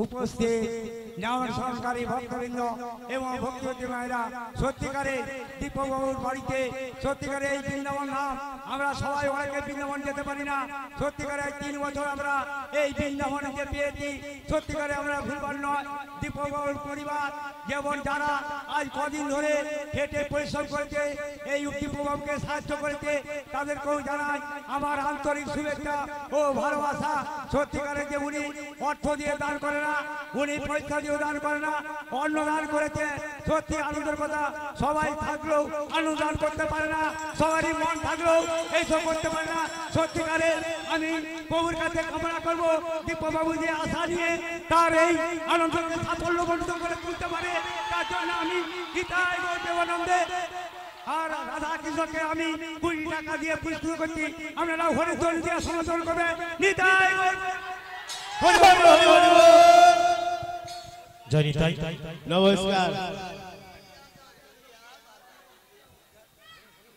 उपस्थित नामन संस्कारी भक्तबृंद एवं भक्तवती मायरा सत्यिकारे दीपकबाबुर बाड़ीते सत्यिकारे এই বৃন্দাবন নাম আমরা সবাই অনেকে বৃন্দাবন যেতে পারি না সত্যিকারে 3 বছর আমরা এই বৃন্দাবনে যে পেয়েছি সত্যিকারে আমরা ভুলবার নয় দীপকবাবুর পরিবার যেমন যারা আজ কদিন ধরে খেটে পরিশ্রম করেছে এই দীপকবাবুকে সাহায্য করেছে তাদেরকেও জানাই আমার আন্তরিক শুভেচ্ছা ও ভালোবাসা সত্যিকারে যে উনি অর্থ দিয়ে দান করে না উনি পয়সা দিয়ে দান করে না অন্ন দান করেছে সত্যি আনন্দের কথা সবাই থাকলেও আনন্দ দান করতে পারে না সবারই মন থাকলেও এইসব করতে পারে না সত্যিকারে আমি প্রভুর কাছে কামনা করব দীপকবাবু যে আশা নিয়ে তার এই আনন্দকে সাফল্য বর্ধিত করে তুলতে পারে তার জন্য আমি গীতায় দেবানন্দে আর রাধা কৃষ্ণকে আমি 20 টাকা দিয়ে পুরস্কৃত করছি আপনারা হরিধন দিয়ে সমর্থন করবে নিতাই নমস্কার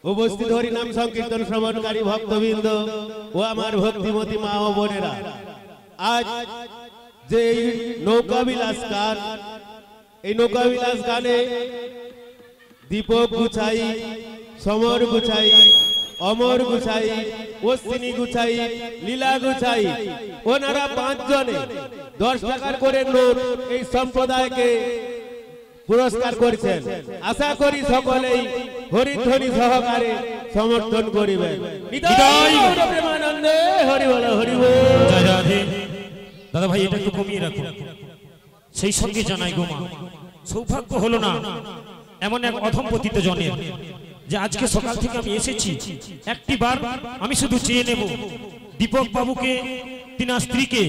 উপস্থিত হরিনাম সংকীর্তন শ্রবণকারী ভক্তবৃন্দ ও আমার ভক্তিমতী মা ও বোনেরা আজ যে নৌকাবিলাস গান এই নৌকাবিলাস গানে দীপক গুছাই সমর গুছাই অমর গুছাই অশ্বিনী গুছাই লীলা গুছাই ওনারা 5 জনে 10 টাকার করে নোট এই সম্প্রদায়কে পুরস্কার করেছেন আশা করি সকলেই হরিধ্বনি সহকারে সমর্থন করিবেন নিতাই প্রেমানন্দে হরি বল হরি বল জয় রাধে দাদা ভাই এটা একটু কমিয়ে রাখুন সেই সঙ্গে জানাই গো মা সৌভাগ্য হলো না এমন এক অধম পতিত জনের যে আজকে সকাল থেকে আমি এসেছি একটিবার আমি শুধু চেয়ে নেব দীপক বাবুকে তিনার স্ত্রীকে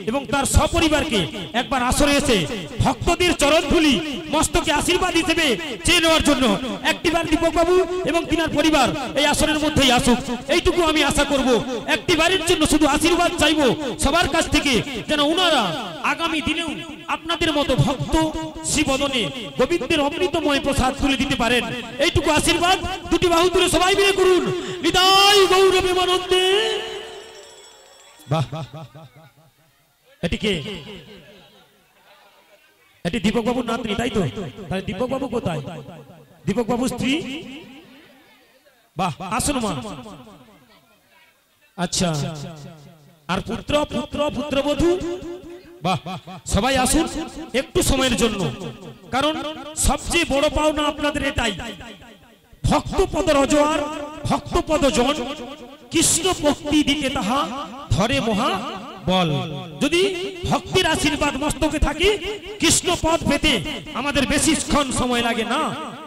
এবং তার সপরিবারকে একবার আসরে এসে ভক্তদের চরণধুলি মস্তকে আশীর্বাদ হিসেবে চেয়ে নেওয়ার জন্য একটিবার দীপক বাবু এবং তিনার পরিবার এই আসরের মধ্যেই আসুক এইটুকু আমি আশা করব একটিবারের জন্য শুধু আশীর্বাদ চাইবো সবার কাছ থেকে যেন ওনারা আগামী দিনেও আপনাদের মতো ভক্ত শ্রীবদনে গোবিন্দের অমৃতময় প্রসাদ তুলে দিতে পারেন এইটুকু আশীর্বাদ দুটি বাহু তুলে সবাই মিলে করুন নিতাই গৌর প্রেমানন্দে বাহ এটিকে এটি দীপক বাবুর নাতনি তাই তো তাহলে দীপক বাবু কোথায় দীপক বাবুর স্ত্রী বাহ আসুন মা আচ্ছা আর পুত্র পুত্র পুত্রবধূ বাহ, সবাই আসুন একটু সময়ের জন্য, কারণ সবচেয়ে বড় পাওনা আপনাদের এটাই, ভক্তপদ রজোয়ার ভক্তপদ জন, কৃষ্ণ ভক্তি দিতে তাহা ধরে মহা বল। যদি ভক্তির আশীর্বাদ মস্তকে থাকে, কৃষ্ণ পদ পেতে আমাদের বেশিক্ষণ সময় লাগে না।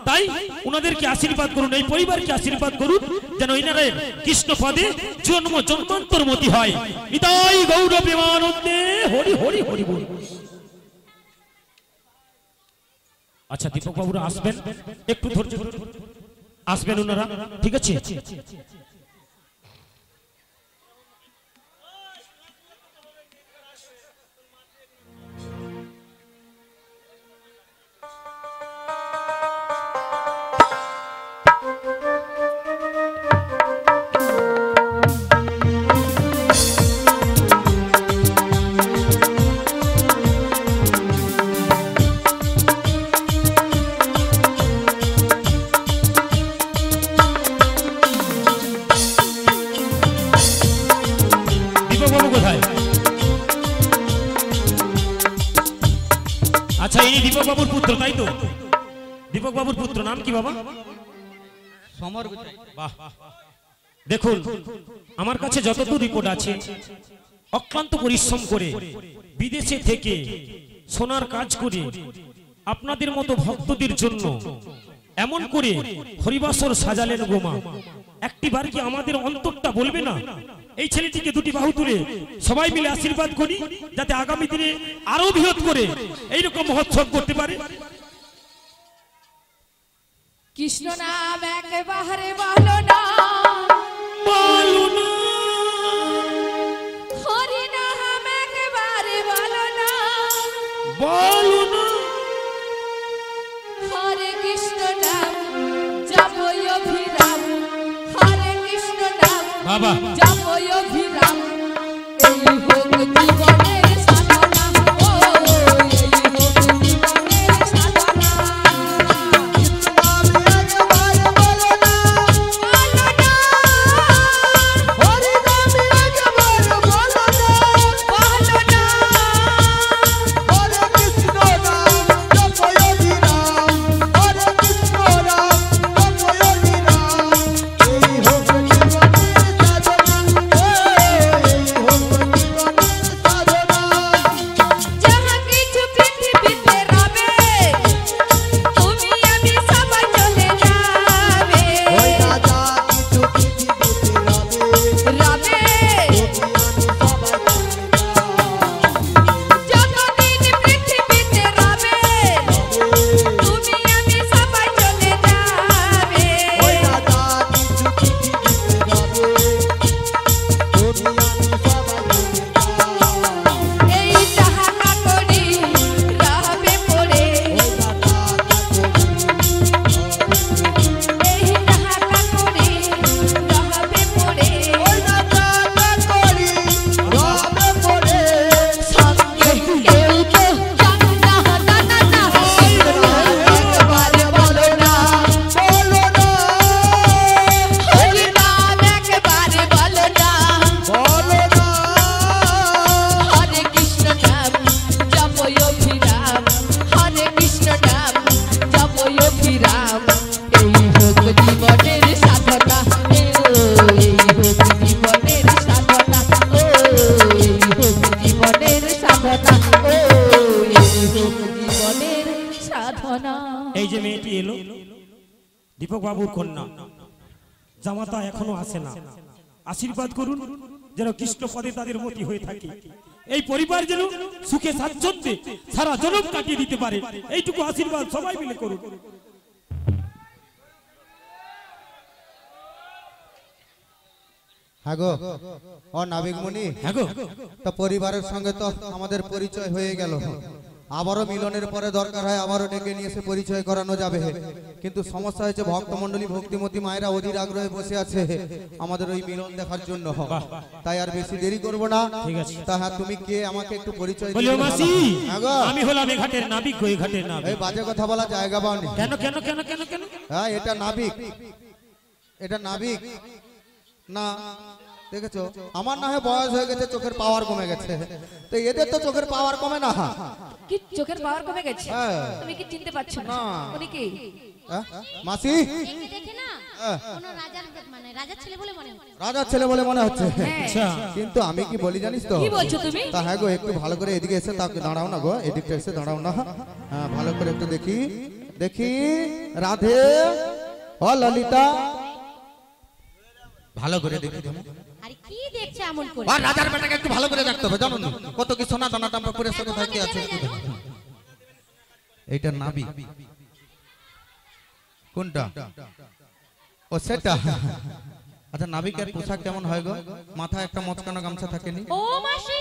তাই ওনাদেরকে আশীর্বাদ করুন, এই পরিবারকে আশীর্বাদ করুন, যেন এনাদের কৃষ্ণ পদে জন্ম জন্মান্তরমতি হয়। নিতাই গৌর প্রেমানন্দে হরি হরি হরি বল। আচ্ছা, দীপক বাবুরা আসবেন, একটু ধৈর্য ধরুন, আসবেন ওনারা, ঠিক আছে? আচ্ছা, এই দীপক বাবুর পুত্র, তাই তো? দীপক বাবুর পুত্র নাম কি বাবা? সমর। বাহ, দেখুন আমার কাছে যতদূর রিপোর্ট আছে, অক্লান্ত পরিশ্রম করে বিদেশে থেকে সোনার কাজ করে আপনাদের মতো ভক্তদের জন্য এমন করে হরিবাসর সাজালেন গোমা। একটিবার কি আমাদের অন্তরটা বলবে না এই ছেলেটিকে দুটি বাহু তুলে সবাই মিলে আশীর্বাদ করি, যাতে আগামী দিনে আরো বৃহৎ করে এইরকম মহোৎসব করতে পারে। কৃষ্ণ নাম একবারে বলো না, বলো না, হরি নাম একবারে বলো না, বলো না, হরে কৃষ্ণ নাম জপই অভিরাম, হরে কৃষ্ণ নাম বাবা জপই অভিরাম। এই হোক জীবনের সাধনা, ও এই হোক জীবনের সাধনা। এই যে মেয়েটি এলো দীপক বাবুর কন্যা, জামাতা এখনো আসে না, আশীর্বাদ করুন যেন কৃষ্ণ পদে তাদের মতি হয়ে থাকে, এই পরিবার যেন সুখে স্বাচ্ছন্দ্যে সারা জনম কাটিয়ে দিতে পারে, এইটুকু আশীর্বাদ সবাই মিলে করুন। হ্যাঁ গো, ও নাবিকমণি, হ্যাঁ গো, তা পরিবারের সঙ্গে তো আমাদের পরিচয় হয়ে গেল, আবারও মিলনের পরে দরকার হয় আবারও ডেকে নিয়ে এসে পরিচয় করানো যাবে, কিন্তু সমস্যা হয়েছে ভক্তমণ্ডলী ভক্তিমতী মায়েরা অধীর আগ্রহে বসে আছে আমাদের ওই মিলন দেখার জন্য, তাই আর বেশি দেরি করব না। ঠিক আছে, তা হ্যাঁ, তুমি কে আমাকে একটু পরিচয় বলিও দিলে ভালো মাসি, হয়। হ্যাঁ গো, আমি হলাম এই ঘাটের নাবিক, ওই ঘাটের এই নাবিক। বাজে কথা বলা জায়গা পাওনি। কেন কেন কেন কেন কেন? হ্যাঁ, এটা নাবিক, এটা নাবিক না, দেখেছো আমার না হয় বয়স হয়ে গেছে, চোখের পাওয়ার কমে গেছে, তো এদের তো চোখের পাওয়ার কমে না। কি চোখের পাওয়ার কমে গেছে? হ্যাঁ। তুমি কি চিনতে পারছো না? না। উনি কি? মাসি একে দেখে না কোন রাজার মানে রাজার ছেলে বলে মনে হচ্ছে। রাজার ছেলে বলে মনে হচ্ছে, আচ্ছা কিন্তু আমি কি বলি জানিস তো? কি বলছো তুমি? তা হ্যাঁ গো, একটু ভালো করে এদিকে এসে তাকে দাঁড়াও না গো, এদিকটা এসে দাঁড়াও না। হ্যাঁ ভালো করে একটু দেখি দেখি। রাধে ও ললিতা, ভালো করে দেখি। আরে কি দেখছে এমন করে? আর রাজার বেটাকে একটু ভালো করে দেখতে হবে, জানো না কত কি সোনা দানা টাম্পা করে সাথে থাকে আছে। এইটা নাবি কোনটা? ও সেটা। আচ্ছা নাবিকের পোশাক কেমন হয় গো? মাথায় একটা মচকানো গামছা থাকেনি? ও মাসি,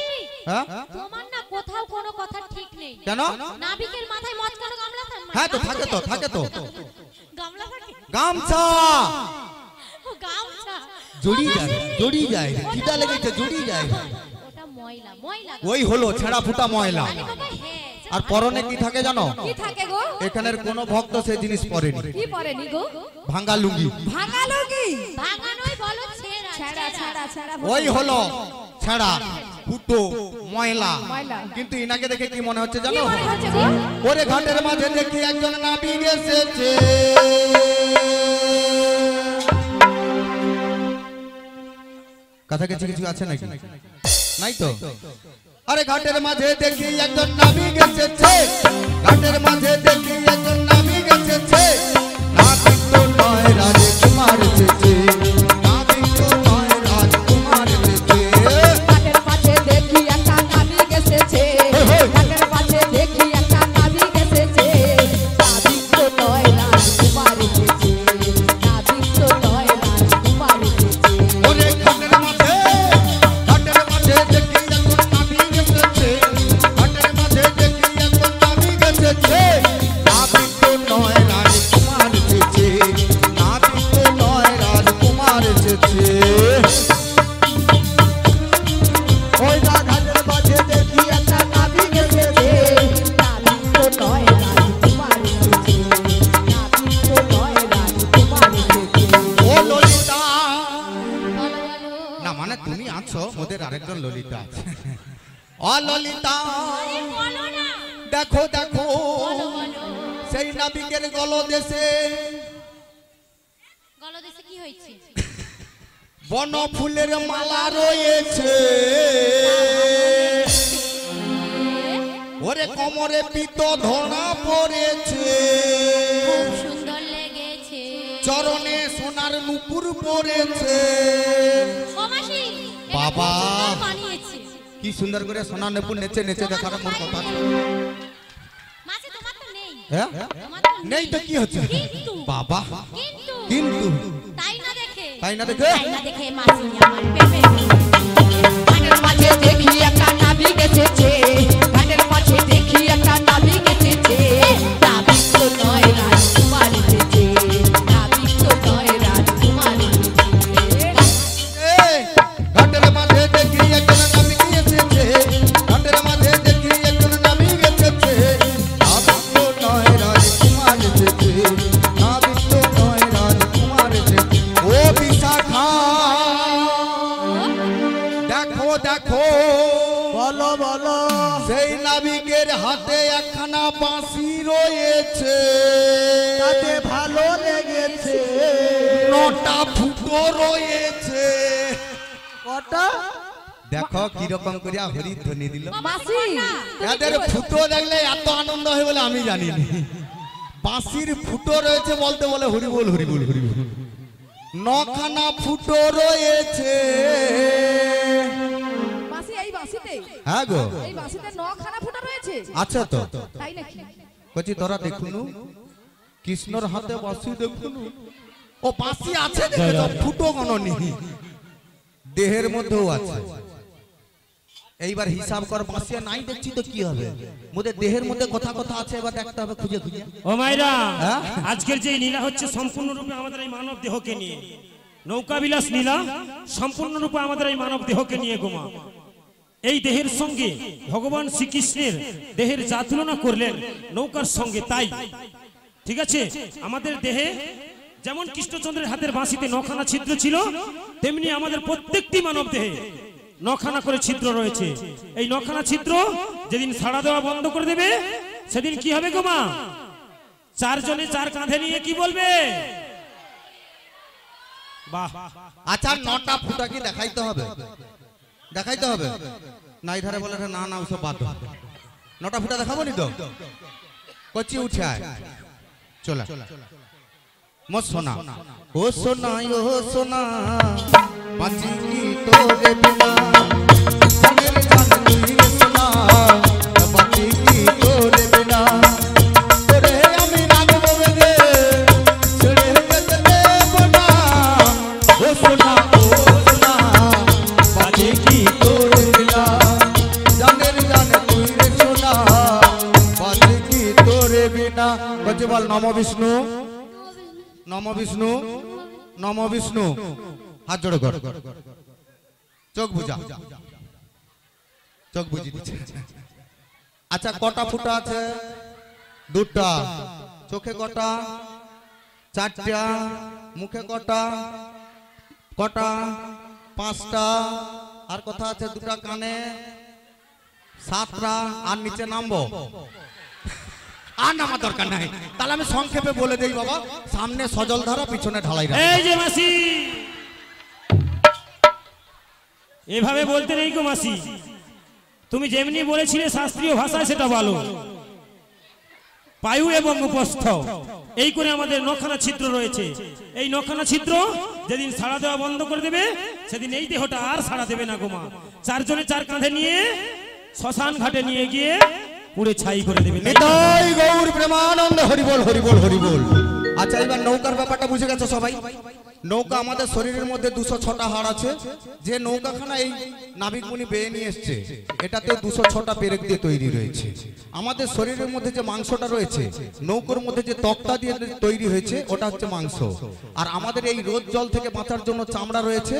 হ্যাঁ তোমার না কোথাও কোনো কথা ঠিক নেই। কেন? নাবিকের মাথায় মচকানো গামলা থাকে? হ্যাঁ তো থাকে তো, থাকে তো গামলা থাকে? গামছা ও গামছা জড়ি যায়, জড়ি যায়, খিদা লেগেছে জড়ি যায়। ওটা ময়লা, ময়লা। ওই হলো ছেঁড়া ফুটা ময়লা। আরে বাবা হ্যাঁ। আর পরনে কি থাকে জানো? কি থাকে গো? এখানের কোন ভক্ত সেই জিনিস পরেনি। কি পরেনি গো? ভাঙ্গা লুঙ্গি। ভাঙালো কি? ভাঙানোই বলো ছেঁড়া। ছাড়া ছাড়া ছাড়া। ওই হলো ছেঁড়া ফুটো ময়লা। ময়লা। কিন্তু ইনাকে দেখে কি মনে হচ্ছে কি জানো? মনে হচ্ছে গো? ওরে ঘাটের মাঝে দেখি একজন নাবিক এসেছে। কথা কিছু কিছু আছে নাকি? নাই তো। আরে ঘাটের মাঝে দেখি একজন নাবিক এসেছে, ঘাটের মাঝে দেখি একজন নাবিক এসেছে। নাবিক তো নয় রাজকুমার এসেছে, নাবিক তো নয় রাজকুমার এসেছে। ঘাটের পাশে দেখি একটা নাবিক এসেছে, ঘাটের পাশে দেখি একটা নাবিক এসেছে। নাবিক তো নয় রাজকুমার এসেছে, নাবিক তো নয় রাজকুমার এসেছে। ওরে ঘাটের মাঝে দেখি একজন নাবিক এসেছে, ঘাটের মাঝে দেখি একজন নাবিক এসেছে। নাবিক তো নয় রাজকুমার এসেছে, নাবিক তো নয় রাজকুমার এসেছে। ওই না ঘাটের মাঝে দেখি একটা নাবিক এসেছে। নাবিক তো নয় রাজকুমার এসেছে, নাবিক তো নয় রাজকুমার এসেছে। ও ললিতা, বলো বলো। না মানে তুমি আছো, ওদের আরেকজন ললিতা আছে। ও ললিতা, বলো না। দেখো দেখো বলো বলো। সেই নাবিকের গলদেশে গলদেশে কি হয়েছে? বন ফুলের মালা রয়েছে। ওরে কোমরে পিত ধরা পড়েছে, খুব সুন্দর লেগেছে। চরণে সোনার নুপুর পড়েছে। ও মাসি, এটা বাবা। খুব সুন্দর বানিয়েছে। কি সুন্দর করে সোনার নুপুর নেচে নেচে দেখার মন কথা। মাসি তোমার তো নেই। হ্যাঁ তোমার তো নেই তো কি হচ্ছে? কিন্তু বাবা কিন্তু কিন্তু তাই না দেখে তাই না দেখে তাই না দেখে মাসি আমার প্রেমে। ঘাটের মাঝে দেখি একটা নাবিক এসেছে, ঘাটের মাঝে দেখি একটা নাবিক এসেছে। নাবিক তো নয় রাজকুমার এসেছে, নাবিক তো নয় রাজকুমার এসেছে। এই, ঘাটের মাঝে দেখি একজন নাবিক এসেছে, ঘাটের মাঝে দেখি একজন নাবিক এসেছে। নাবিক তো নয় রাজকুমার এসেছে, নাবিক তো নয় রাজকুমার এসেছে। ও বিশাখা, দেখো দেখো বলো বলো সেই নাবিকের হাতে একখানা বাঁশি রয়েছে, তাতে ভালো লেগেছে। নটা ফুটো রয়েছে। কটা? দেখো কিরকম করিয়া হরি ধ্বনি দিল। মাসি, এদের ফুটো দেখলে এত আনন্দ হয় বলে আমি জানিনি। বাঁশির ফুটো রয়েছে বলতে বলে হরি বল হরি বল হরি বল। নখানা ফুটো রয়েছে। মাসি এই বাঁশিতে, হ্যাঁ গো, এই বাঁশিতে নখানা ফুটা রয়েছে। আচ্ছা তো তাই নাকি? কচি তোরা দেখুন কৃষ্ণর হাতে বাঁশি দেখুন। ও বাঁশি আছে দেখেছো, ফুটো কোনো নেই, দেহের মধ্যেও আছে। এইবার হিসাব কর, বাঁশি নাই দেখছি তো কি হবে? মোদের দেহের মধ্যে কথা কথা আছে, এবার দেখতে হবে খুঁজে খুঁজে। ও মাইরা, হ্যাঁ? আজকের যে লীলা হচ্ছে সম্পূর্ণরূপে আমাদের এই মানব দেহকে নিয়ে। নৌকাবিলাস লীলা সম্পূর্ণরূপে আমাদের এই মানব দেহকে নিয়ে গোমা। এই দেহের সঙ্গে ভগবান শ্রীকৃষ্ণের দেহের যা তুলনা করলেন নৌকার সঙ্গে তাই। ঠিক আছে, আমাদের দেহে যেমন কৃষ্ণচন্দ্রের হাতের বাঁশিতে নখানা ছিদ্র ছিল, তেমনি আমাদের প্রত্যেকটি মানব দেহে নখানা করে ছিদ্র রয়েছে। এই নখানা ছিদ্র যেদিন সাড়া দেওয়া বন্ধ করে দেবে, সেদিন কি হবে গো মা? চারজনে চার কাঁধে নিয়ে কি বলবে? বাহ। আচ্ছা, 9টা ফুটা কি দেখাইতে হবে? দেখাইতে হবে না? এই ধারে বলে না না, ওসব বাদ দাও। 9টা ফুটা দেখাবো নি তো? কচি উঠে আয়, চলা মোর সোনা। ও সোনা, ও সোনা, বাঁচি কি তোরে বিনা? মনের জান তুই রে সোনা, বাঁচি কি তোরে বিনা? তোরে আমি রাখবো বেঁধে, ছেড়ে যেতে দেব না। ও সোনা, ও সোনা, বাঁচি কি তোরে বিনা? জানের জান তুই রে সোনা, বাঁচি কি তোরে বিনা? বলছে বল নম বিষ্ণু, নম বিষ্ণু, নম বিষ্ণু। হাত জোড়ো কর, চোখ বুঝা, চোখ বুঝি দিচ্ছে। আচ্ছা, কটা ফুটা আছে? 2টা। চোখে কটা? 4টা। মুখে কটা? কটা? 5টা। আর কথা আছে 2টা কানে, 7টা। আর নিচে নামবো? আর নামার দরকার নাই। তাহলে আমি সংক্ষেপে বলে দেই বাবা, সামনে সজল ধারা, পিছনে ঢালাই। এই যে মাসি, এভাবে বলতে নেই গো মাসি। তুমি যেমনি বলেছিলে শাস্ত্রীয় ভাষায় সেটা বলো। পায়ু এবং উপস্থ এই করে আমাদের নখানা ছিদ্র রয়েছে। এই নখানা ছিদ্র যেদিন সাড়া দেওয়া বন্ধ করে দেবে, সেদিন এই দেহটা আর সাড়া দেবে না গো মা। চারজনে চার কাঁধে নিয়ে শ্মশান ঘাটে নিয়ে গিয়ে পুড়ে ছাই করে দেবে। নিতাই গৌর প্রেমানন্দ, হরিবল হরিবল হরিবল। আচ্ছা, এবার নৌকার ব্যাপারটা বুঝে গেছো সবাই? নৌকা আমাদের শরীরের মধ্যে 206টা হাড় আছে। যে নৌকাখানা এই নাবিক মুনি বেয়ে নিয়ে এসছে, এটাতে 206টা পেরেক দিয়ে তৈরি রয়েছে। আমাদের শরীরের মধ্যে যে মাংসটা রয়েছে, নৌকার মধ্যে যে ত্বকটা দিয়ে তৈরি হয়েছে, ওটা হচ্ছে মাংস। আর আমাদের এই রোদ জল থেকে বাঁচার জন্য চামড়া রয়েছে,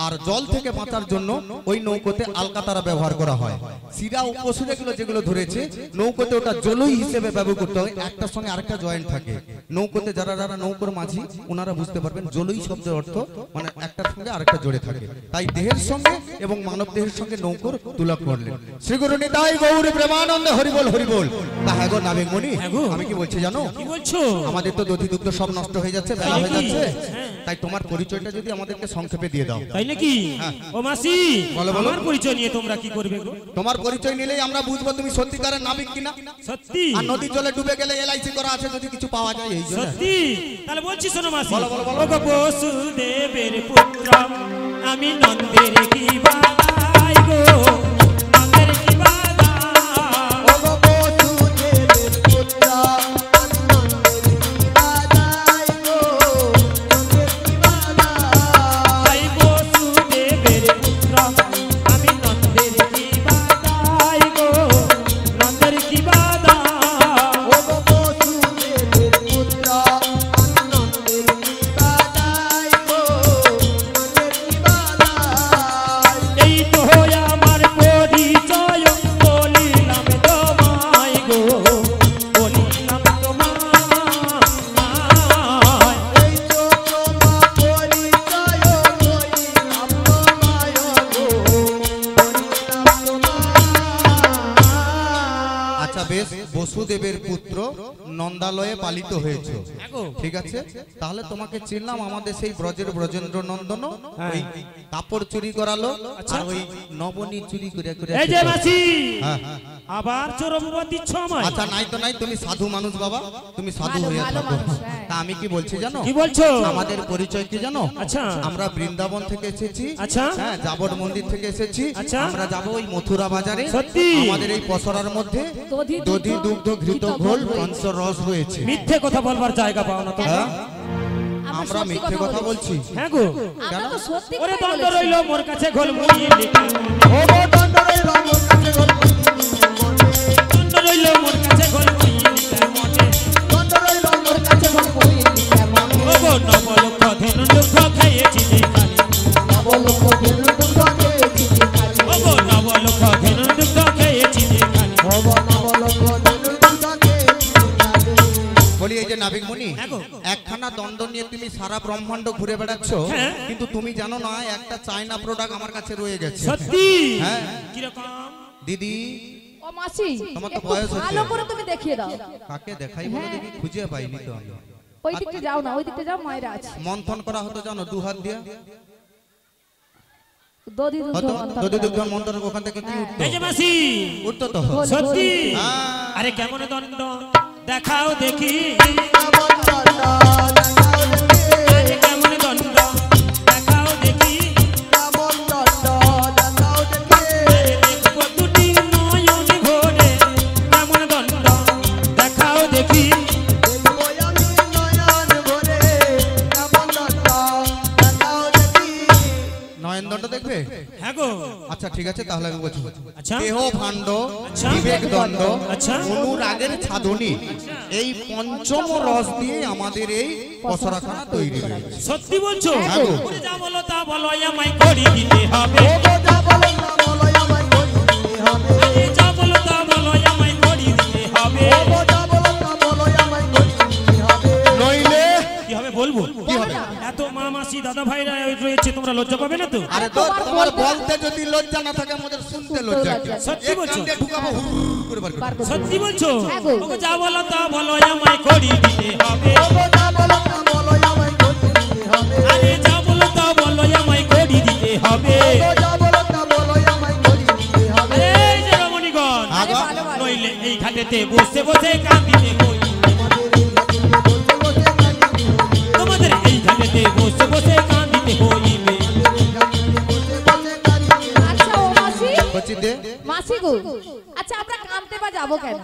আর জল থেকে বাঁচার জন্য ওই নৌকোতে আলকাতারা ব্যবহার করা হয়। শিরা উপশিরাগুলো যেগুলো ধরেছে, নৌকোতে ওটা জলই হিসেবে ব্যবহার করতে হয়। একটার সঙ্গে আরেকটা জয়েন্ট থাকে। নৌকোতে যারা যারা নৌকোর মাঝি, ওনারা বুঝতে পারবেন জলই শব্দের অর্থ মানে একটার সঙ্গে আরেকটা জড়ে থাকে। তাই দেহের সঙ্গে এবং মানব দেহের সঙ্গে নৌকোর তুলনা করলেন। শ্রী গুরু নিতাই গৌর প্রেমানন্দ, হরিবল হরিবল। তা হ্যাঁ গো নাবিক মুনি, আমি কি বলছি জানো? কি বলছো? আমাদের তো দধি দুগ্ধ সব নষ্ট হয়ে যাচ্ছে, বেলা হয়ে যাচ্ছে। তাই তোমার পরিচয়টা যদি আমাদেরকে সংক্ষেপে দিয়ে দাও। তাই নাকি? ও মাসি, বলো, বলো। আমার পরিচয় নিয়ে তোমরা কি করবে গো? তোমার পরিচয় নিলেই আমরা বুঝবো তুমি সত্যিকারের নাবিক কিনা। সত্যি? আর নদীর জলে ডুবে গেলে এলআইসি করা আছে, যদি কিছু পাওয়া যায় এই জন্য। সত্যি? তাহলে বলছি শোনো মাসি। বলো, বলো, বলো। ও গো বসুদেবের পুত্র, আমি নন্দের কি বালাই গো, নন্দের কি বালাই। ও গো বসুদেবের পুত্র, আমি নন্দের কি বালাই গো, নন্দের কি বালাই। তাই বসুদেবের পুত্র, আমি নন্দের কি বালাই গো, নন্দের কি বালাই। ও গো বসুদেবের পুত্র, আমি নন্দের কি বালাই গো, নন্দের কি বালাই। এই তো আমার পরিচয়, বলিলাম তোমায় গো, বলিলাম তোমায়। এই তো তোমার পরিচয়, বলিলাম তোমায় গো, বলিলাম তোমায়। আচ্ছা বেশ, বসুদেবের পুত্র নন্দালয়ে পালিত হয়েছে, ঠিক আছে। তাহলে তোমাকে চিনলাম, আমাদের সেই ব্রজের ব্রজেন্দ্র নন্দন ওই কাপড় চুরি করালো, আর ওই নবনী চুরি করে করে। এই যে মাসি, হ্যাঁ। আবার চরমবাদ দিচ্ছ আমায়। আচ্ছা নাই তো নাই, তুমি সাধু মানুষ বাবা, তুমি সাধু ভালো, হয়ে ভালো থাকো। মানুষ, হ্যাঁ। তা আমি কি বলছি জানো? কি বলছো? আমাদের পরিচয় কি জানো? আচ্ছা। আমরা বৃন্দাবন থেকে এসেছি। আচ্ছা। হ্যাঁ, যাবট মন্দির থেকে এসেছি। আচ্ছা। আমরা যাবো ওই মথুরা বাজারে। সত্যি? আমাদের এই পসরার মধ্যে দধি, দধি দুগ্ধ ঘৃত ঘোল পঞ্চরস রয়েছে। মিথ্যে কথা বলবার জায়গা পাও না তো। হ্যাঁ? আমরা আমরা সত্যি মিথ্যে কথা বলছি? হ্যাঁ গো। আমরা তো সত্যি ওরে কথাই দ্বন্দ্ব বলেছি। রইল মোর কাছে ঘোল মুড়ি লিখা, ও গো দণ্ডরে রামর কাছে ঘর দ্বন্দ্ব রইল মোর কাছে ঘোল মুড়ি লিখা মনে। দণ্ডরে রামর ওর কাছে বল কইলি কেমন, ও গো নবলক্ষ ধন দুঃখ খাইয়েছি যেখানে, বলো কোদিন দুর্গাকে চিঠি খালি। ও গো নবলক্ষ ধন দুঃখ খাইয়েছি যেখানে। ও বলো কোদিন দুর্গাকে চিঠি খালি। বলি এই যে নাবিক মুনি হ্যাঁ গো। একখানা দ্বন্দ্ব নিয়ে তুমি সারা ব্রহ্মাণ্ড ঘুরে বেড়াচ্ছ, হ্যাঁ। কিন্তু তুমি জানো না একটা চায়না প্রোডাক্ট আমার কাছে রয়ে গেছে। সত্যি হ্যাঁ। কিরকম? দিদি ও মাসি তোমার তো একটু বয়স হচ্ছে। ভালো করে তুমি দেখিয়ে দাও। কাকে দেখাই বলে দেখি, খুঁজে পাইনি তো আমি। ওই দিকটা যাও না, ওই দিকটা যাও, মায়েরা আছে। মন্থন করা হতো জানো, দু হাত দিয়ে দধি দুধ হতো, মন্থন যদি করা। দুগ্ধ মন্থন ওখান থেকে কি উঠতো? এই যে মাসি উঠতো তো। হলো, সত্যি হলো। হ্যাঁ। আরে কেমন দণ্ড দেখাও দেখি, আরে কেমন দণ্ড দেখাও দেখি, আরে দেখবো দুটি নয়ন ভরে, কেমন দণ্ড দেখাও দেখি। নয়নদণ্ড দেখবে? হ্যাঁ গো। আচ্ছা ঠিক আছে, তাহলে আমি বলছি। আচ্ছা। দেহ ভাণ্ড, আচ্ছা। বিবেক দণ্ড, আচ্ছা। অনুরাগের ছাদনী, এই পঞ্চম রস দিয়ে আমাদের এই পসরাখানা তৈরি হয়েছে। সত্যি বলছো? হ্যাঁ গো। ওরে যা বলো তা বলো, আমায় করি দিতে হবে। আরে যা বলো তা বলো, আমায় করি দিতে হবে। নইলে কি হবে বলবো? কি হবে? এত মা মাসি দাদা ভাইরা রয়েছে, তোমরা লজ্জা পাবে না তো? আরে তো তোমার বলতে যদি লজ্জা না থাকে, আমাদের শুনতে লজ্জা কি? সত্যি এক বলছো? কান দিয়ে ঢুকাবো, হুর করে বার করে বার দেবো। করে সত্যি বলছো? হ্যাঁ গো। ওগো যা বলো তা বলো, আমায় করি দিতে হবে। আরে যা বলো তা বলো, আমায় করি দিতে হবে। আরে এই যে রমণীগণ, আরে ভালো ভালো। নইলে এই ঘাটেতে বসে বসে কাঁদিতে হই। তোমাদের এই ঘাটেতে বসে বসে কাঁদিতে হইবে। আচ্ছা ও মাসি, বলছি দে, মাসি গো, আচ্ছা আমরা কানতে বা যাবো কেন?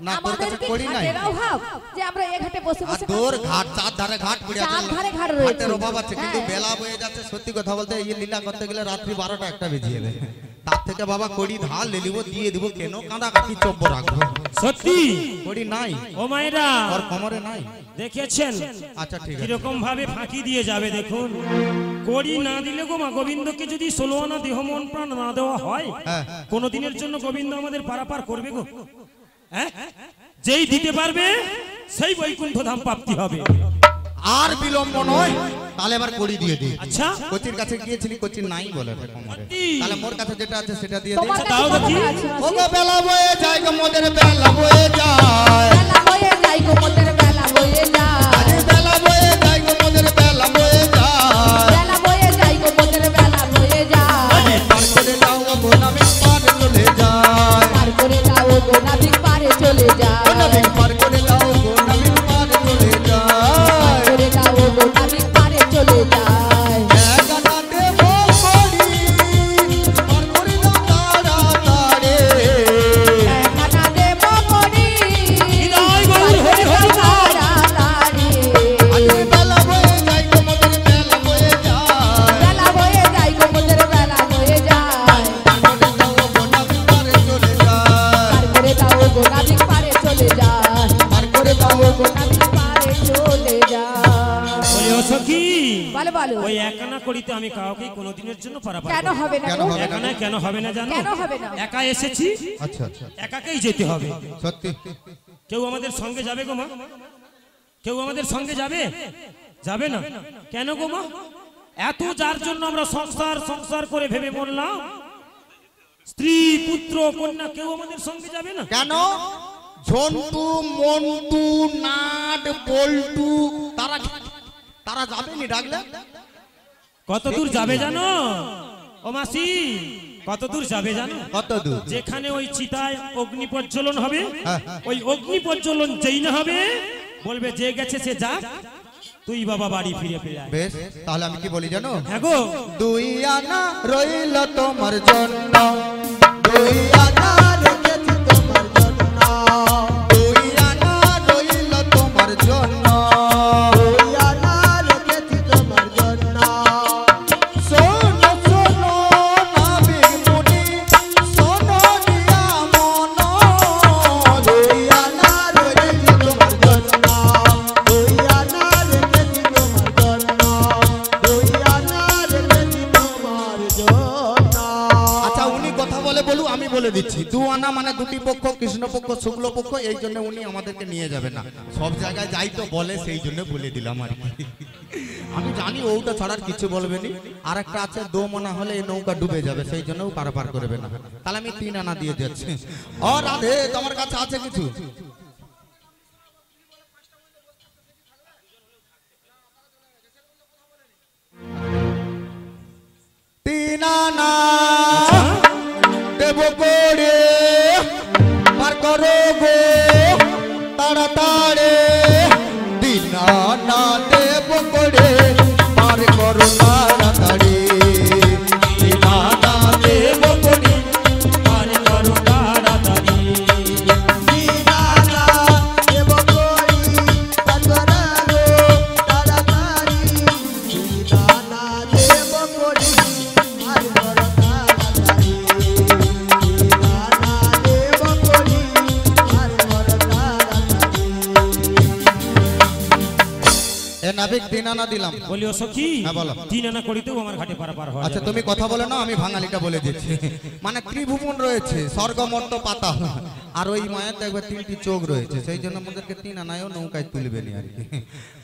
না, তোর আমাদের কাছে কি করি নাই। ঘাটের অভাব যে আমরা এই ঘাটে বসে আর বসে তোর ঘাট চার ধারে ঘাট পড়ে আছে, চার ধারে ঘাট রয়েছে। ঘাটের অভাব আছে, কিন্তু হ্যাঁ। বেলা বয়ে যাচ্ছে। সত্যি কথা বলতে এই লীলা করতে গেলে রাত্রি 12টা 1টা বেজে যাবে। তার থেকে বাবা কড়ি ধার লে লিব, দিয়ে দিব, কেন কাঁদা কাটি চব্য রাখবো? সত্যি কড়ি নাই, ও মায়েরা ওর কোমরে নাই। দেখেছেন আচ্ছা ঠিক আছে। কিরকম ভাবে ফাঁকি দিয়ে যাবে দেখুন। কড়ি না দিলে গো মা গোবিন্দকে যদি 16 আনা দেহ মন প্রাণ না দেওয়া হয়, হ্যাঁ। কোনদিনের জন্য গোবিন্দ আমাদের পারাপার করবে গো? হ্যাঁ, যেই দিতে পারবে সেই বৈকুণ্ঠ ধাম প্রাপ্তি হবে। আর বিলম্ব নয়, তাহলে এবার কড়ি দিয়ে দিই। আচ্ছা কোচির কাছে গিয়েছিলি, কোচির নাই বলে রে কোমরে। তাহলে মোর কাছে যেটা আছে সেটা দিয়ে দিই। তোমার আচ্ছা, কাছে দাও কত দেখি। টাকা আছে মাসি? ওগো বেলা বয়ে যায় গো, মোদের বেলা বয়ে যায়। বেলা বয়ে যাই গো, মোদের বেলা বয়ে যায়। আরে বেলা বয়ে যায় গো, মোদের বেলা বয়ে যায়। বেলা বয়ে যাই গো, মোদের বেলা বয়ে যায়। পার করে দাও গো, নামে পার চলে যায়। পার করে যাও গো, নাবিক পারে চলে যায়। নামে পার করে দাও গো, নামে পার চলে যায়। করে যাও গো, নাবিক পারে চলে যায়। একানাতে বকরি, পার করে দাও তাড়াতাড়ি। খানা দেব করি, হৃদয় গৌর হরি হরি বল। তাড়াতাড়ি। আরে বেলা বয়ে যায় গো, মোদের বেলা বয়ে যায়। বেলা বয়ে যাই গো, মোদের বেলা বয়ে যায়। করে দাও গো, নামে পার চলে যায়। পার করে দাও গো, নাবিক পারে চলে যায়। পার করে দাও গো, নাবিক পারে চলে যায়। বলে ও সখী, বলো বলো, ওই একানা করিতে আমি কাউকে কোনোদিনের জন্য পারাপার কেন করব না। হবে না কেন গো? হবে না? একানা কেন হবে না জানো? কেন হবে না? একা এসেছি, আচ্ছা আচ্ছা, একাকেই যেতে হবে। সত্যি কেউ আমাদের সঙ্গে যাবে গো মা? কেউ আমাদের সঙ্গে যাবে? যাবে না। কেন গো মা? এত যার জন্য আমরা সংসার সংসার করে ভেবে মরলাম, স্ত্রী পুত্র কন্যা, কেউ আমাদের সঙ্গে যাবে না। কেন? ঝন্টু, মন্টু, নাট, পল্টু, তারা তারা যাবেনি ডাকলে? কত দূর যাবে জানো ও মাসি? কত দূর যাবে জানো? কত দূর? যেখানে ওই চিতায় অগ্নি প্রজ্বলন হবে, হ্যাঁ। ওই অগ্নি প্রজ্বলন যেই না হবে, বলবে যে গেছে সে যাক, তুই বাবা বাড়ি ফিরে ফিরে আয়। বেশ, তাহলে আমি কি বলি জানো? হ্যাঁ গো, 2 আনা রইল তোমার জন্য, 2 আনা রেখেছি তোমার জন্য, 2 আনা রইল তোমার জন্য, 2 আনা রেখেছি তোমার জন্য। শোনো শোনো নাবিক মুনি, শোনো দিয়া মন, 2 আনা রেখেছি তোমার জন্য, 2 আনা রেখেছি তোমার জন্য, 2 আনা রেখেছি তোমার জন্য। আচ্ছা, উনি কথা বলে বলু, আমি বলে মানে দুটি পক্ষ, কৃষ্ণপক্ষ শুক্লপক্ষ, এই জন্য উনি আমাদেরকে নিয়ে যাবে না। সব জায়গায় যাই তো বলে, সেই জন্য বলে দিলাম আর কি। আমি জানি ওটা ছাড়ার কিছু বলবে নি। আর একটা আছে, দোমনা হলে এই নৌকা ডুবে যাবে, সেই জন্য পারাপার করবে না। তাহলে আমি 3 আনা দিয়ে যাচ্ছি। ও রাধে, তোমার কাছে আছে কিছু? 3 আনা দেব করে পার করো গো তাড়াতাড়ি। 3 আনা দেব করে পার করো তাড়াতাড়ি। 3 আনা দেব করে পার করো তাড়াতাড়ি। 3 আনা দেব করে পার করো তাড়াতাড়ি। 3 আনা দেব করে পার করো তাড়াতাড়ি। 3 আনা দেব করে পার করো তাড়াতাড়ি। এ নাবিক 3 আনা দিলাম। বলি ও সখী, হ্যাঁ বলো। 3 আনা করিতেও আমার ঘাটে পারাপার হয়। আচ্ছা তুমি কথা বলে না, আমি বাঙালিটা বলে দিচ্ছি। মানে ত্রিভুবন রয়েছে, স্বর্গ মর্ত পাতাল, আর ওই মায়ের দেখবে 3টি চোখ রয়েছে, সেই জন্য আমাদেরকে 3 আনায়ও নৌকায় তুলবে নি আর কি।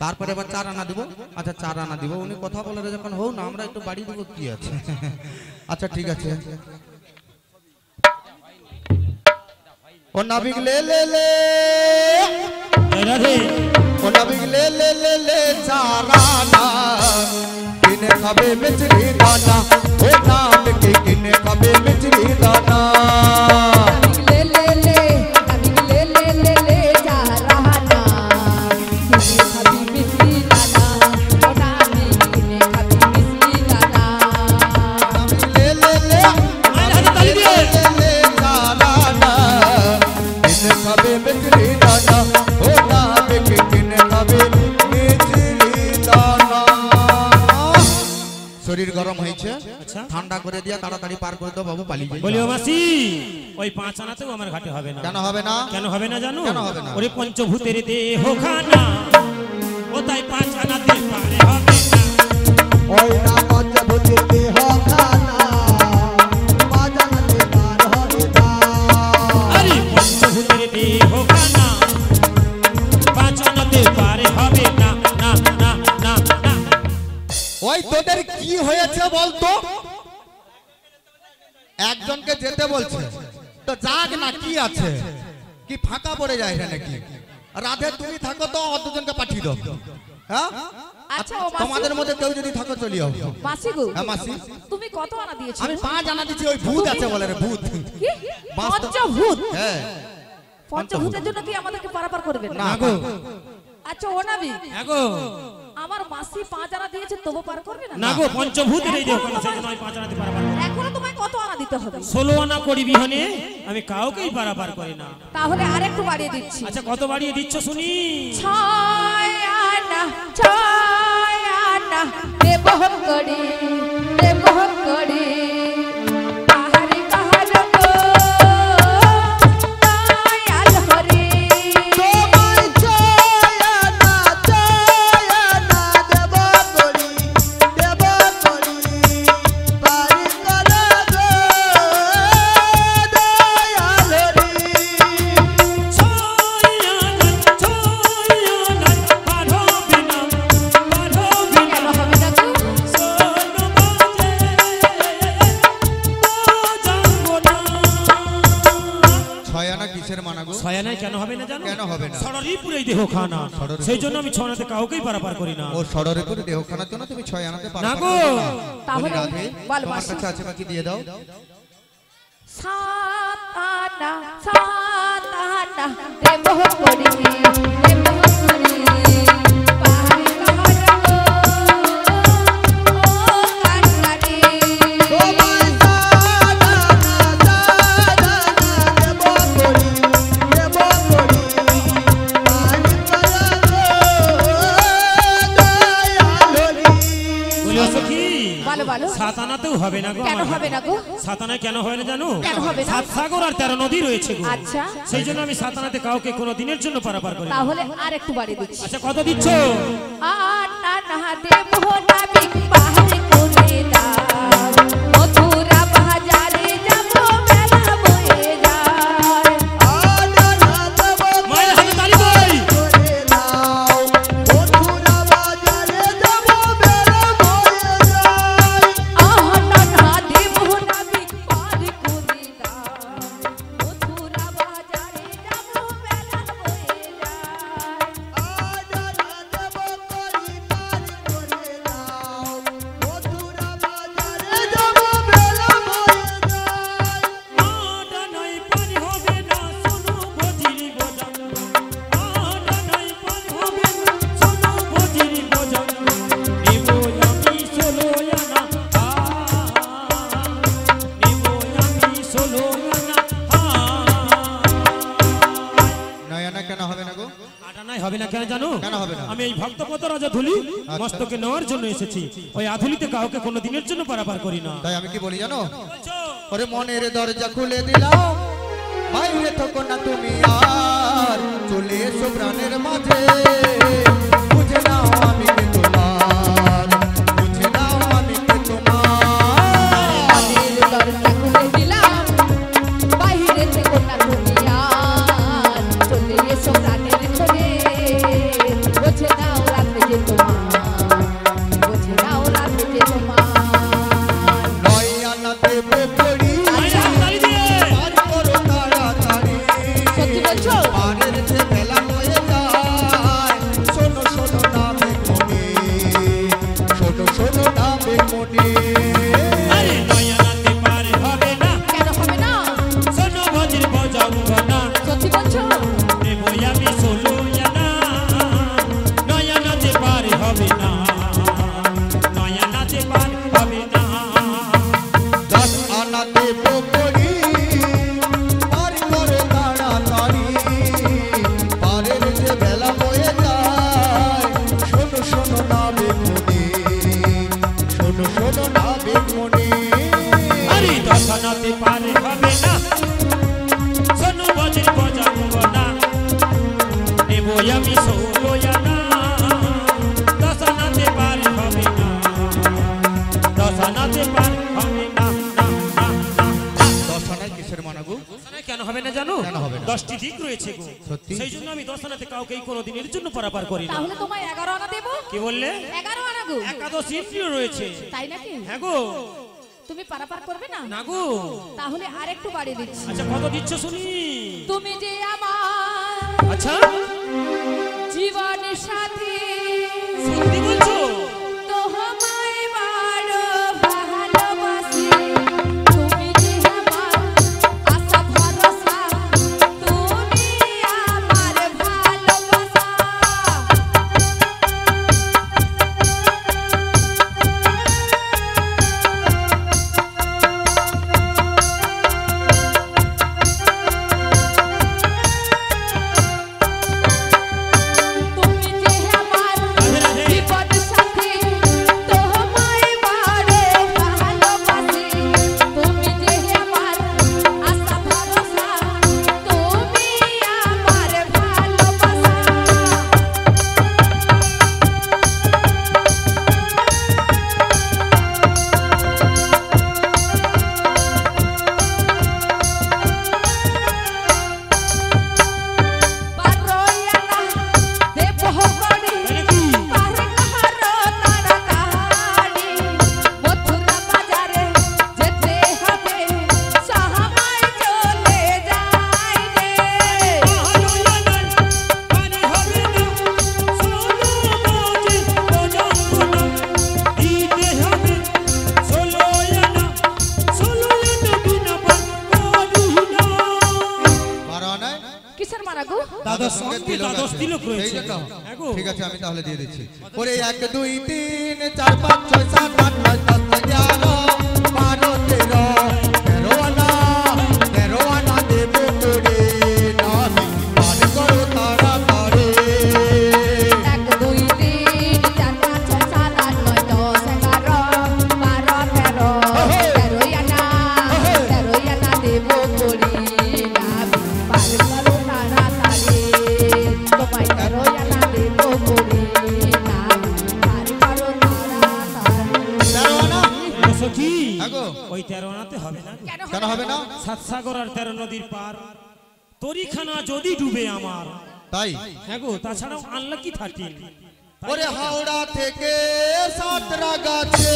তারপরে আবার 4 আনা দিব। আচ্ছা 4 আনা দিব, উনি কথা বলে যখন হোক না, আমরা একটু বাড়ি দেবো, কি আছে। আচ্ছা ঠিক আছে। ও নাবিক লে লে লে, এই রাধে, ও নাবিক লে লে লে লে 4 আনা কিনে খাবে মিছরি দানা। ও নাবিক কিনে খাবে মিছরি দানা। ले ले ले ले ले ले ले जा रहा ना किसी कभी मिसरी दाना ओना किने कभी मिसरी दाना ले ले ले মায়ের হাতে তালি দিয়ে। ले ले 4 আনা কিনে খাবে মিছরি দানা। ও নাবিক কিনে খাবে মিছরি দানা। শরীর গরম হয়েছে, আচ্ছা। ঠান্ডা করে দিয়া তাড়াতাড়ি পার করে দাও বাবু, পালিয়ে বলি যাই। ও মাসি, ওই 5 আনাতেও আমার ঘাটে হবে না। কেন হবে না? কেন হবে না জানো? কেন হবে না? ওরে পঞ্চভূতের দেহ খানা, ও তাই 5 আনাতে পারে হবে না। ওই না পঞ্চভূতির দেহ খানা বাজাতে পার হবে না। আরে পঞ্চভূতের দেহ খানা 5 আনাতে পারে হবে না, না না না না। ওই তোদের কি হয়েছে বলতো? একজনকে যেতে বলছে তো যাক না, কি আছে, কি ফাঁকা পড়ে যায় না নাকি? রাধে তুমি থাকো তো দুজনকে পাঠিয়ে দাও। হ্যাঁ আচ্ছা ও মাসি তোমাদের মধ্যে কেউ যদি থাকো চলিও। মাসি গো হ্যাঁ মাসি, তুমি কত আনা দিয়েছো আমি 5 আনা দিচ্ছি। ওই ভূত আছে বলে রে, ভূত। কি বাস্তব- পঞ্চভূত হ্যাঁ পঞ্চভূতের জন্য কি আমাদেরকে পারাপার করবে না? না গো, আচ্ছা ও নাবি আগো আমার মাসি 5 আনা দিয়েছে তবু পার করবে না? না গো, পঞ্চভূতের এই দেহ খানা, সেই জন্য আমি 5 আনাতে পারাপার করি না। এখনো তোমায় কত আনা দিতে হবে? 16 আনা করি বিহনে আমি কাউকেই পারাপার করি না। তাহলে আরেকটু বাড়িয়ে দিচ্ছি। আচ্ছা কত বাড়িয়ে দিচ্ছ শুনি? 6 আনা 6 আনা দেব করি দেব করি পাহাড়ি পাহাড় গো দয়াল হরি তোমায় জয়ানা জয়ানা দেব করি বাড়ি করা গো দয়াল হরি। কেন হবে না গো? ছয় আনা কিসের মানা গো? ছয়ানায় কেন হবে না জানো? কেন হবে না? ষড়রিপুর এই দেহ খানা, সেই জন্য আমি ছয়ানাতে কাউকেই পারাপার করি না। ও ষড়রে করে দেহখানার জন্য তুমি 6 আনাতে পারো না গো। তাহলে রাধে বল তোমার মাসি। কাছে আছে বাকি দিয়ে দাও। 7 আনা দেব করি পাহাড়ি পাহাড় গো ও কান্নারি তোমায় জয়ানা জয়ানা দেব করি বাড়ি করা গো দয়াল হরি। বলিও সখী, বলো বলো 7 আনাতেও হবে না গো। কেন আমার হবে না গো? 7 আনায় কেন হয় না জানো? কেন হবে না? 7 সাগর আর 13 নদী রয়েছে গো। আচ্ছা সেই জন্য আমি 7 আনাতে কাউকে কোনো দিনের জন্য পারাপার করি না। তাহলে আরেকটু বাড়িয়ে দিচ্ছি। আচ্ছা কত দিচ্ছ? আনা দেব নাবিক পাহাড়ে করে দাও মথুরা বাজারে যাব মেলা বয়ে যাও না, কেন হবে না গো? আটা নাই হবে না কেন জানো? কেন হবে না? আমি এই ভক্তপদ রাজা ধুলি মস্তকে নেওয়ার জন্য এসেছি। ওই আধুলিতে কাউকে কোনো দিনের জন্য পারাপার করি না। তাই আমি কি বলি জানো? ওরে মনের দরজা খুলে দিলাম, বাইরে থাকো না তুমি আর, চলে এসো প্রাণের মাঝে, বুঝে নাও আমি কে তোমার, বুঝে নাও আমি কে তোমার। মনের দরজা খুলে দিলাম, বাইরে থেকো না তুমি আর, চলে এসো প্রাণের ছোঁয়ে, বুঝে নাও রাতে যে তোমার, বুঝে নাও রাতে যে তোমার। নয় আনা দেবো পড়ি, পার করো তাড়াতাড়ি, সত্যি বলছো? পারের যে বেলা হয়ে যায়, শোনো শোনো না বেগুনি, শোনো শোনো না বেগুনি। আরে নয়নাতে পার হবে না, কেন হবে না? শোনো ভজির বজাবো না, সত্যি বলছো? নেবো আমি ষোলো আনা। নয়নাতে পার হবে না, নয়নাতে পার হবে না। 10 আনা দেবো পড়ি, পার করো তাড়াতাড়ি, পারের যে বেলা হয়ে যায়, শোনো শোনো না বেগুনি, শোনো শোনো না বেগুনি। আরে দশানাতে পার হবে না, শোনো ভজির বজাবো না, নেবো আমি ষোলো আনা। দশানাতে পার হবে না, দশানাতে পার হবে না, না, না, না, না। 10 আনায় কিসের মানাগো? দশানায় কেন হবে না জানো? কেন হবে না? 10টি দিক রয়েছে গো। সত্যি? সেই জন্য আমি দশানাতে কাউকে কোনো দিনের জন্য পারাপার করি না। তাহলে তোমায় 11 আনা দেবো? কি বললে? 11 আনা গো। একাদশী ইন্দ্রিয় রয়েছে। তাই নাকি? হ্যাঁ গো। তুমি পারাপার করবে না? না গো। তাহলে আরেকটু বাড়িয়ে দিচ্ছি। আচ্ছা কত দিচ্ছ শুনি? তুমি যে আমার আচ্ছা জীবনের সাথী, সত্যি বলছো? তোমায় বড় ভালোবাসি, তুমি যে আমার আশা ভরসা, তুমি আমার ভালোবাসা। তুমি যে আমার রাধে রাধে। জীবন সাথী, তোমায় বড় ভালোবাসি, তুমি যে আমার আশা ভরসা, তুমি আমার ভালোবাসা। বারোয়ানা দেবো করি, পার কাহারো তাড়াতাড়ি, মথুরা বাজারে যেতে হবে, সাহামায় চলে যাই রে। বারো আনায় কিসের মারা গো? দ্বাদশ অঙ্কে দ্বাদশ তিলক সেই রয়েছে। জন্য? হ্যাঁ গো। ঠিক আছে আমি তাহলে দিয়ে দিচ্ছি। ওরে 1 2 3 4 5 6 7 8 9 10 11 12 13 13 আনা দেবো তোরে, নামি পার করো তাড়াতাড়ি। 1 2 3 4 5 6 7 8 9 10 11 12 13 13 আনা দেবো করি, নামি পার করো তাড়াতাড়ি, তোমায় 13 আনা দেবো করি, নামি পার করো তাড়াতাড়ি। 13 আনা? সখী, হ্যাঁ গো। ওই 13 আনাতে হবে না। কেন হবে না? সাত সাগর আর 13 নদীর পার, তরিখানা যদি ডুবে আমার। তাই? হ্যাঁ গো, তাছাড়াও আনলাকি 13। ওরে হাওড়া থেকে সাঁতরাগাছে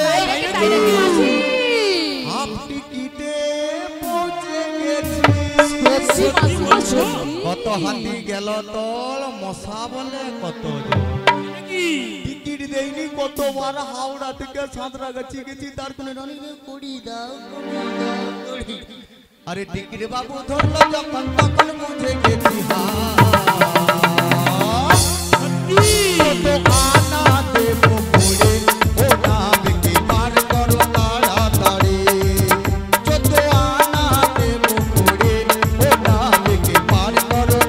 তাই নাকি মাসি? হাফ টিকিটে পৌঁছে গেছি। সত্যি বলছো? কত হাতি গেল তোর, মশা বলে কত জন। কি? টিকিট দেয়নি, কতবার হাওড়া থেকে সাঁতরাগাছি গেছি, তার কোনো কড়ি দাও, কড়ি দাও, কড়ি। আরে টিকিট বাবু ধরলো যখন, তখন বুঝে গেছি কত আনা দেবো পড়ে, ও নামকে পার করো তাড়াতাড়ি, যত আনা দেবো পড়ে, ও নামকে পার করো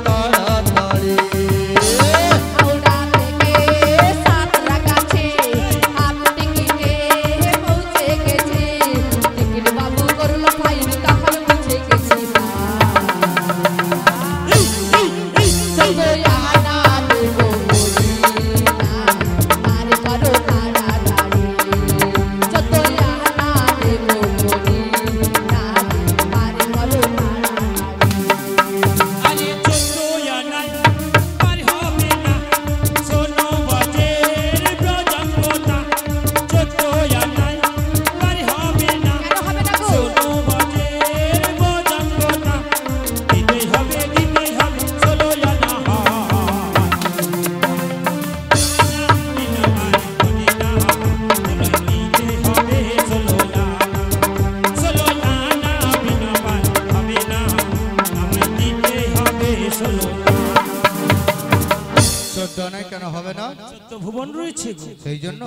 কেন হবে না? তো ভুবন রয়েছে সেই জন্য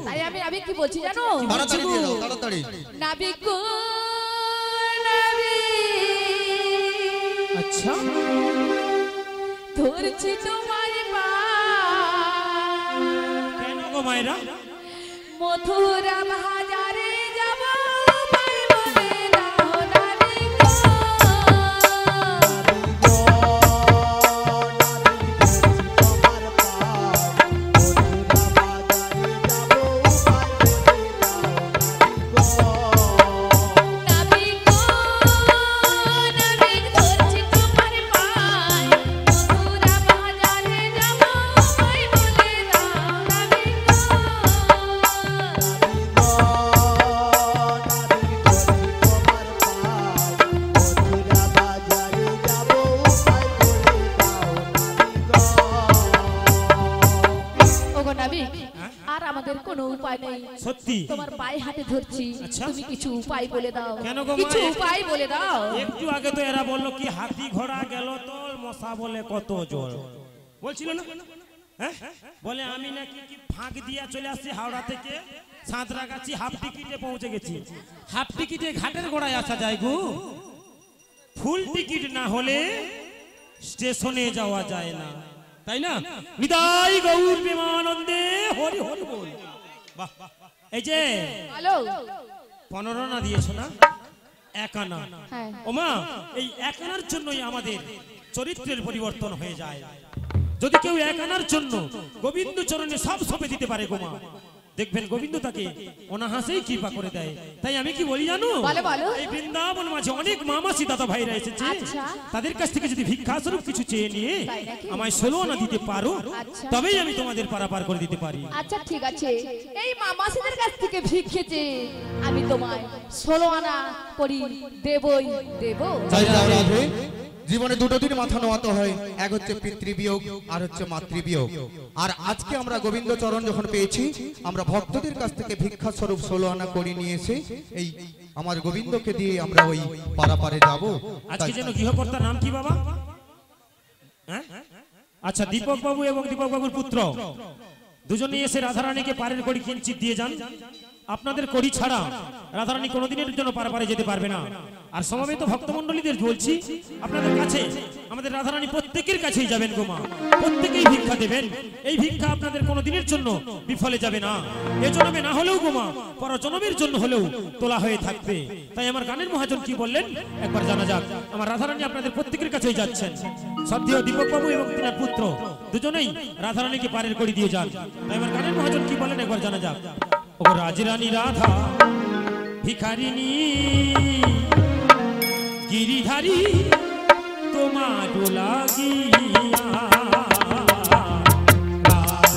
তাই আমি কি বলছি জানো? তাড়াতাড়ি দিয়ে দাও, তাড়াতাড়ি। নাবিক গো নাবিক, আচ্ছা ধরছি তোমার পা, কেন গো মায়েরা? মথুরা বাজারে যাব পাই বলে দাও নাবিক গো। সত্যি তোমার পায়ে হাতে ধরছি, আচ্ছা। তুমি কিছু উপায় বলে দাও। কেন গো কিছু মা? উপায় বলে দাও। একটু আগে তো এরা বললো কি হাতি ঘোড়া গেল তো মশা বলে কত জোর বলছিল না? হ্যাঁ বলে আমি নাকি কি ফাঁক দিয়া চলে আসছি হাওড়া থেকে সাঁতরাগাছি, হাফ টিকিটে পৌঁছে গেছি। হাফ টিকিটে ঘাটের গোড়ায় আসা যায় গো, ফুল টিকিট না হলে স্টেশনে যাওয়া যায় না, তাই না? নিতাই গৌর প্রেমানন্দে হরি হরি বল। বাহ, এই যে হ্যালো 15 না দিয়েছো না, 1 আনা। হ্যাঁ। ওমা এই 1 আনার জন্যই আমাদের চরিত্রের পরিবর্তন হয়ে যায়। যদি কেউ 1 আনার জন্য গোবিন্দ চরণে সব সঁপে দিতে পারে গোমা, দেখবেন গোবিন্দ তাকে অনাহাসেই কৃপা করে দেয়। তাই আমি কি বলি জানো, বলো, বলো। এই বৃন্দাবন মাঝে অনেক মামাসি দাদা ভাইরা এসেছে, আচ্ছা। তাদের কাছ থেকে যদি ভিক্ষা স্বরূপ কিছু চেয়ে নিয়ে তাই নাকি? আমায় 16 আনা দিতে পারো, আচ্ছা। তবেই আমি তোমাদের পারাপার করে দিতে পারি। আচ্ছা ঠিক আছে, এই মামাসিদের কাছ থেকে ভিক্ষেতে আমি তোমায় 16 আনা করি দেবই দেব। তাই না রাধে? জীবনে দুটো দিন মাথা নোয়াতে হয়, এক হচ্ছে পিতৃবিয়োগ আর হচ্ছে মাতৃবিয়োগ। আর আজকে আমরা গোবিন্দ চরণ যখন পেয়েছি, আমরা ভক্তদের কাছ থেকে ভিক্ষা স্বরূপ 16 আনা করে নিয়ে এসে এই আমার গোবিন্দকে দিয়ে আমরা ওই পারাপারে যাব। আজকে যেন গৃহকর্তার নাম কি বাবা? হ্যাঁ? আচ্ছা দীপক বাবু এবং দীপক বাবুর পুত্র দুজনে এসে রাধারানীকে পারের কড়ি কিঞ্চিত দিয়ে যান। আপনাদের কড়ি ছাড়া রাধারানী কোনোদিনের জন্য পারাপারে যেতে পারবে না। আর সমবেত ভক্তমণ্ডলীদের বলছি, আপনাদের কাছে আমাদের রাধারানী প্রত্যেকের কাছেই যাবেন গোমা, প্রত্যেকেই ভিক্ষা দেবেন। এই ভিক্ষা আপনাদের কোনোদিনের জন্য বিফলে যাবে না। এ জন্মে না হলেও গোমা, পরজন্মের জন্য হলেও তোলা হয়ে থাকবে। তাই আমার গানের মহাজন কি বললেন একবার জানা যাক। আমার রাধারানী আপনাদের প্রত্যেকের কাছেই যাচ্ছেন। শ্রদ্ধেয় দীপক বাবু এবং তিনার পুত্র দুজনেই রাধারানীকে পারের কড়ি দিয়ে যান। তাই আমার গানের মহাজন কি বললেন একবার জানা যাক। ও রাজরানী রাধা ভিখারিনী গিরিধারী তোমার লাগিয়া রাধা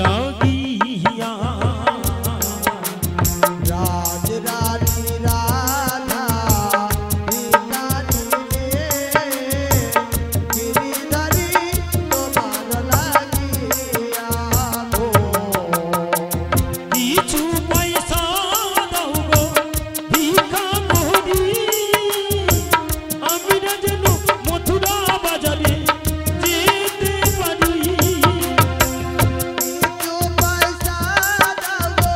লাগিয়া রাজ রানী রাধা ভিখারি রে গিরিধারী তোমার লাগিয়া গো কিছু পয়সা দাও গো ভিক্ষা করি আমি না যেন মথুরা বাজারে যেতে পারি কিছু পয়সা দাও গো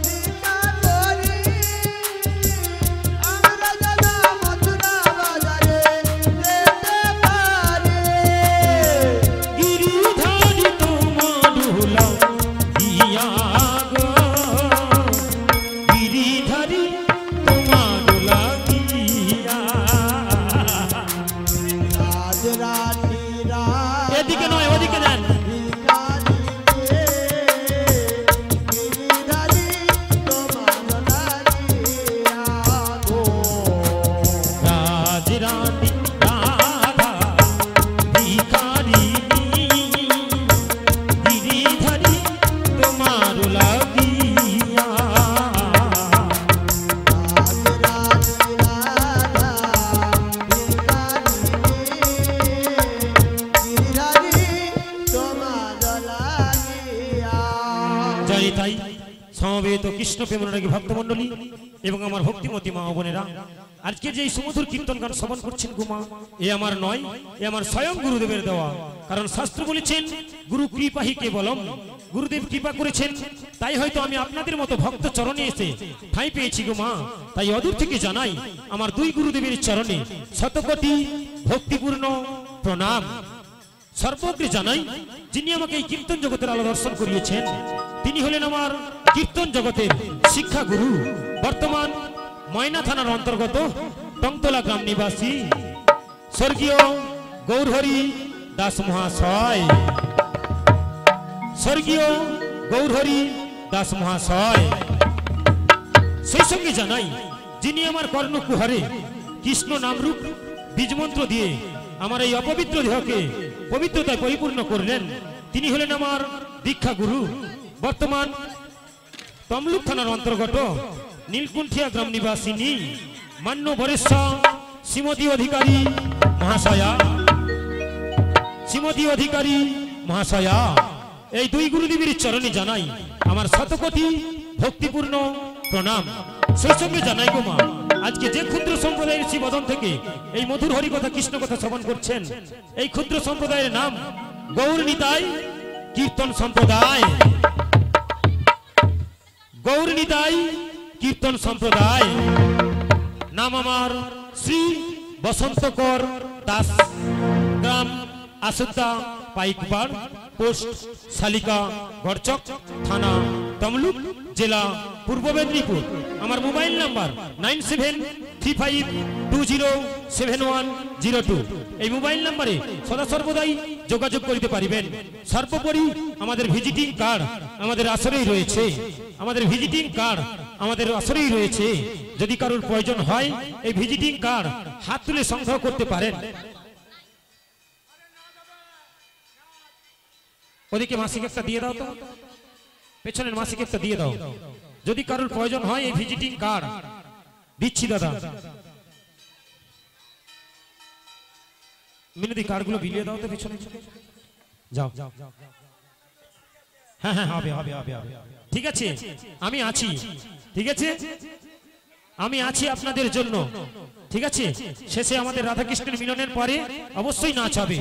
ভিক্ষা করি আমরা যেন মথুরা বাজারে যেতে পারি গিরিধারী তোমার লাগিয়া গো গিরিধারী তোমার লাগিয়া রাজ রানী রাধা এদিকে নয় ওদিকে দেন ভিখারি রে গিরিধারী তোমার লাগিয়া গো রাজ রানী রাধা ভিখারি গিরিধারী তোমার লাগিয়া রাজ রানী রাধা ভিখারি গিরিধারী তোমার লাগিয়া জয় তাই সমবেত কৃষ্ণ প্রেমনারী ভক্তমণ্ডলী এবং আমার ভক্তিমতী মা ও বোনেরা আজকে যে এই সুমধুর কীর্তন গান শ্রবণ করছেন গুমা এ আমার নয় এ আমার স্বয়ং গুরুদেবের দেওয়া কারণ শাস্ত্র বলেছেন গুরু কৃপাহি কেবলম গুরুদেব কৃপা করেছেন তাই হয়তো আমি আপনাদের মতো ভক্ত চরণে এসে ঠাঁই পেয়েছি গুমা তাই অদূর থেকে জানাই আমার দুই গুরুদেবের চরণে শতকোটি ভক্তিপূর্ণ প্রণাম সর্বগ্রে জানাই যিনি আমাকে এই কীর্তন জগতের আলো দর্শন করিয়েছেন তিনি হলেন আমার কীর্তন জগতের শিক্ষা গুরু বর্তমান ময়না থানার অন্তর্গত টংতলা গ্রাম নিবাসী স্বর্গীয় গৌরহরি দাস মহাশয় স্বর্গীয় গৌরহরি দাস মহাশয় সেই সঙ্গে জানাই যিনি আমার কর্ণকুহরে কৃষ্ণ নামরূপ বীজমন্ত্র দিয়ে আমার এই অপবিত্র দেহকে পবিত্রতায় পরিপূর্ণ করলেন তিনি হলেন আমার দীক্ষা গুরু বর্তমান তমলুক থানার অন্তর্গত নীলকুণ্ঠিয়া গ্রাম নিবাসিনী মান্য বরেশ্বর শ্রীমতী অধিকারী মহাশয়া শ্রীমতী অধিকারী মহাশয়া এই দুই গুরুদেবের চরণে জানাই আমার শতকোটি ভক্তিপূর্ণ প্রণাম সেই সঙ্গে জানাই গো মা আজকে যে ক্ষুদ্র সম্প্রদায়ের শ্রীবদন থেকে এই মধুর হরি কথা কৃষ্ণ কথা শ্রবণ করছেন এই ক্ষুদ্র সম্প্রদায়ের নাম গৌর নিতাই কীর্তন সম্প্রদায় গৌর নিতাই কীর্তন সম্প্রদায় নাম আমার শ্রী বসন্তকর দাস গ্রাম আসুদ্দা পাইকপাড় পোস্ট শালিকা গড়চক থানা তমলুক জেলা পূর্ব মেদিনীপুর আমার মোবাইল নাম্বার 9735207102 এই মোবাইল নম্বরে সদা সর্বদাই যোগাযোগ করতে পারিবেন সর্বোপরি আমাদের ভিজিটিং কার্ড আমাদের আসরেই রয়েছে আমাদের ভিজিটিং কার্ড আমাদের আসরেই রয়েছে যদি কারোর প্রয়োজন হয় এই ভিজিটিং কার্ড হাত তুলে সংগ্রহ করতে পারেন ওদিকে মাসিক একটা দিয়ে দাও তো পেছনের মাসিক একটা দিয়ে দাও যদি কারোর প্রয়োজন হয় এই ভিজিটিং কার্ড দিচ্ছি দাদা মিনতি কার্ডগুলো বিলিয়ে দাও তো পেছনে যাও হ্যাঁ হ্যাঁ হবে হবে হবে হবে ঠিক আছে আমি আছি ঠিক আছে আমি আছি আপনাদের জন্য ঠিক আছে শেষে আমাদের রাধাকৃষ্ণের মিলনের পরে অবশ্যই নাচ হবে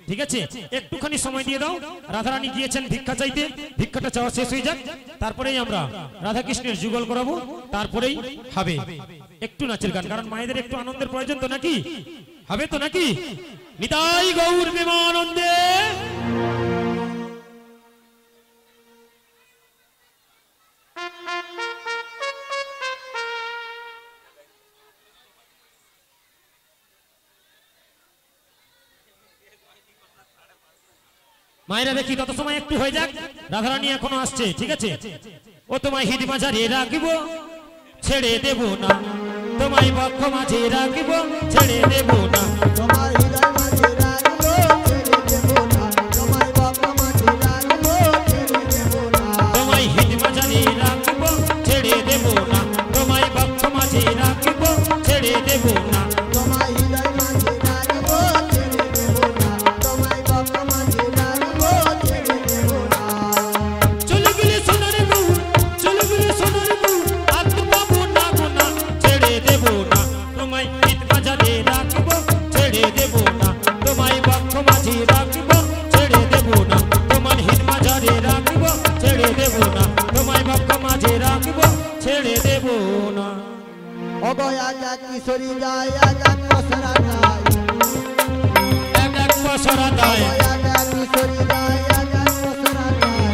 ঠিক আছে একটুখানি সময় দিয়ে দাও রাধারানী গিয়েছেন ভিক্ষা চাইতে ভিক্ষাটা চাওয়া শেষ হয়ে যাক তারপরেই আমরা রাধাকৃষ্ণের যুগল করাবো তারপরেই হবে একটু নাচের গান কারণ মায়েদের একটু আনন্দের প্রয়োজন তো নাকি হবে তো নাকি নিতাই গৌর প্রেমানন্দে মায়েরা দেখি তত সময় একটু হয়ে যাক রাধারানী এখনো আসছে ঠিক আছে ও তোমায় হিট মাঝারে রাখিব ছেড়ে দেব না তোমায় বক্ষ মাঝে রাখিব ছেড়ে দেব না তোমার হৃদয় মাঝে রাখবো ছেড়ে দেব না তোমার বাবা মাঝে রাখবো ছেড়ে দেব কিশোরী যায় এক এক পসরা যায় এক এক পসরা দেয় কিশোরী যায় এক এক পসরা যায়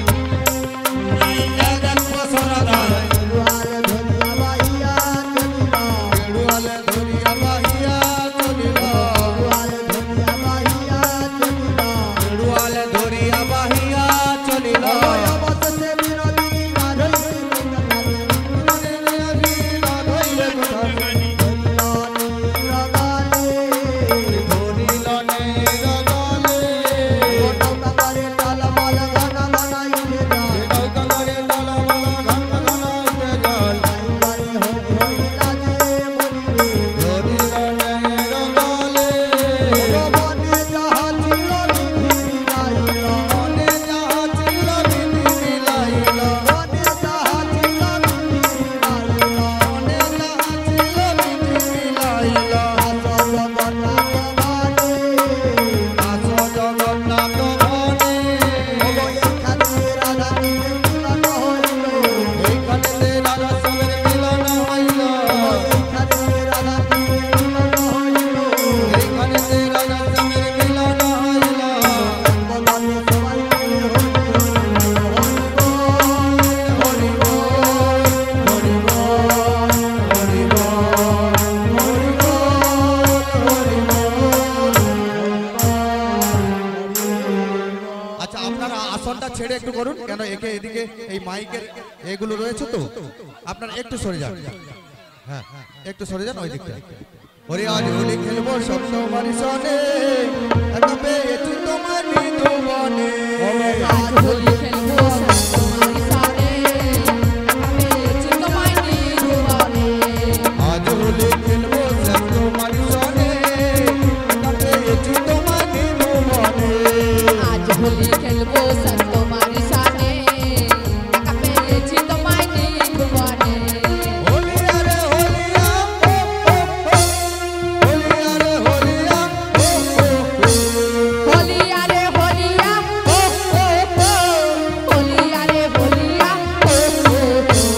এক এক পসরা দেয় বেড়ুয়ালে ধরিয়া বাহিয়া চলিল বেড়ুয়ালে ধরিয়া বাহিয়া চলিল বেড়ুয়ালে ধরিয়া বাহিয়া চলিল বেড়ুয়ালে ধরিয়া বাহিয়া চলিল অবশেষে বিনোদিনী মাধবী ছেড়ে একটু করুন, কেন একে এদিকে এই মাইকের এগুলো রয়েছে তো, আপনারা একটু সরে যান। হ্যাঁ একটু সরে যান ওই দিকটা। ওরে আজ হোলি খেলবো সব তোমারই সনে, একা পেয়েছি তোমার নিধুবনে। আজ হোলি খেলবো তোমারই সাথে, পেয়েছি তোমায় নিধুবনে। আজ হোলি খেলবো সব তোমারই সনে, একা পেয়েছি তোমার নিধুবনে। আজ হোলি খেলবো সব তোমারই সাথে, একা পেয়েছি তোমায় নিধুবনে। হোলিয়া রে হোলিয়া, ও ও ও, হোলিয়া রে হোলিয়া, ও ও ও। হোলিয়া রে হোলিয়া, ও ও ও, হোলিয়া রে হোলিয়া, ও ও ও।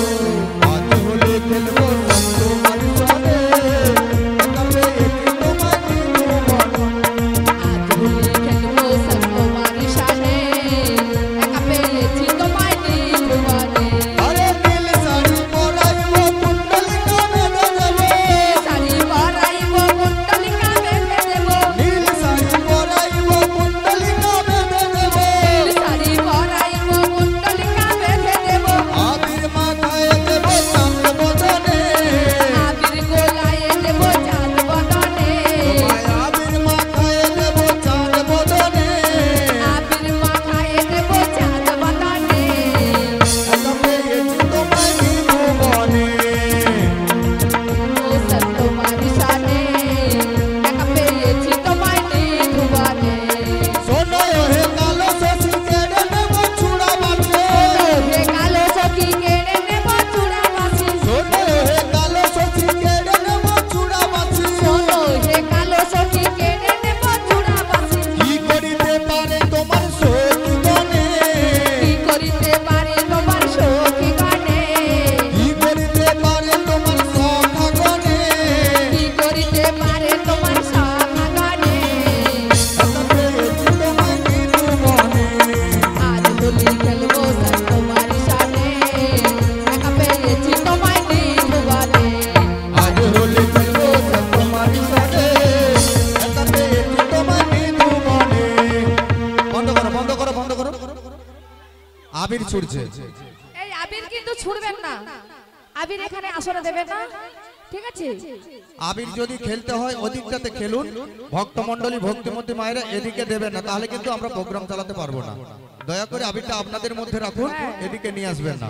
আজ হোলি খেলবো সব তোমারই সনে, একা পেয়েছি তোমার নিধুবনে। আজ হোলি খেলবো সব তোমারই সাথে, একা পেয়েছি তোমায় নিধুবনে। আরে নীল শাড়ি পরাইবো কুণ্ডলিকা বেঁধে দেবো, শাড়ি পরাইবো কুণ্ডলিকা বেঁধে দেবো, নীল শাড়ি পরাইবো কুণ্ডলিকা বেঁধে দেবো। শাড়ি পরাইবো কুণ্ডলিকা বেঁধে দেবো। আবির মাথায় দেবো চাঁদ বদনে, আবির গোলায় দেবো চাঁদ বদনে, আবির মাথায় দেবো চাঁদ বদনে। আবির মাথায় দেবো চাঁদ বদনে। একা পেয়েছি তোমায় নিধুবনে। ও সব তোমারই সাথে, একা পেয়েছি তোমায় নিধুবনে। শোনো হে কালো শশী কেড়ে নেবো চূড়া বাঁধে, হে কালো সখী কেড়ে নেবো চূড়া বাঁশি, শোনো হে কালো শশী কেড়ে নেবো চূড়া বাঁধে। শোনো হে কালো সখী কেড়ে নেবো চূড়া বাঁশি। কি করিতে পারে তোমার সখী গণে, কি করিতে পারে তোমার সখী গণে, কি করিতে পারে তোমার সখা গণে। কি করিতে পারে তোমার সখা গণে। একা পেয়েছি তোমায় নিধুবনে। আজ হোলি খেলবো সব তোমারই সাথে, একা পেয়েছি তোমায় নিধুবনে। আজ হোলি খেলবো সব তোমারই সাথে, একা পেয়েছি তোমায় নিধুবনে। বন্ধ করো বন্ধ করো বন্ধ করো। আবির ছুটছে। এই আবির কিন্তু ছুড়বেন না, আবির এখানে আসরে দেবেন না, ঠিক আছে? আবির যদি খেলতে হয় ওদিকটাতে খেলুন, ভক্তমণ্ডলী ভক্তিমতী মায়েরা এদিকে দেবেন না, তাহলে কিন্তু আমরা প্রোগ্রাম চালাতে পারবো না। দয়া করে আবিরটা আপনাদের মধ্যে রাখুন, এদিকে নিয়ে আসবেন না।